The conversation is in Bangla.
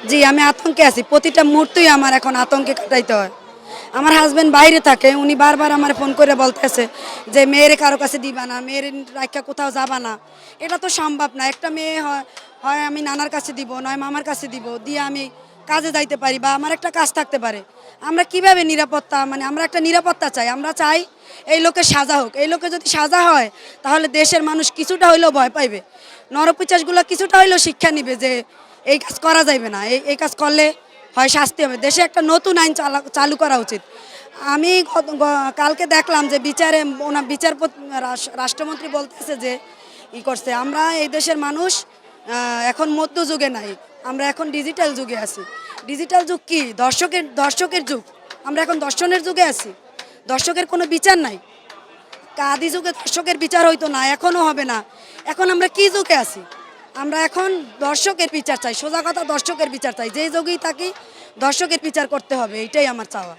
জি, আমি আতঙ্কে আছি। প্রতিটা মুহূর্তই আমার এখন আতঙ্কে কাটাইতে হয়। আমার হাজবেন্ড বাইরে থাকে, উনি বারবার আমার ফোন করে বলতেছে যে মেয়েরে কারো কাছে দিবা না, মেয়ের রাইখা কোথাও যাবা না। এটা তো সম্ভব না। একটা মেয়ে হয় হয় আমি নানার কাছে দিব, নয় মামার কাছে দিব, দিয়ে আমি কাজে যাইতে পারি বা আমার একটা কাজ থাকতে পারে। আমরা কিভাবে নিরাপত্তা, মানে আমরা একটা নিরাপত্তা চাই। আমরা চাই এই লোকের সাজা হোক। এই লোকের যদি সাজা হয় তাহলে দেশের মানুষ কিছুটা হইলেও ভয় পাইবে। নরপিচাসগুলো কিছুটা হইলেও শিক্ষা নিবে যে এই কাজ করা যাইবে না, এই কাজ করলে হয় শাস্তি হবে। দেশে একটা নতুন আইন চালু করা উচিত। আমি কালকে দেখলাম যে বিচারে বিচারপতি রাষ্ট্রমন্ত্রী বলতেছে যে করছে আমরা এই দেশের মানুষ এখন মধ্যযুগে নাই, আমরা এখন ডিজিটাল যুগে আছি। ডিজিটাল যুগ কি? দর্শকের যুগ। আমরা এখন দর্শনের যুগে আছি। দর্শকের কোনো বিচার নাই। আদি যুগে দর্শকের বিচার হইতো না, এখনো হবে না। এখন আমরা কি যুগে আছি? আমরা এখন দর্শকের বিচার চাই। সোজা কথা, দর্শকের বিচার চাই। যেই যুগেই থাকি দর্শকের বিচার করতে হবে, এটাই আমার চাওয়া।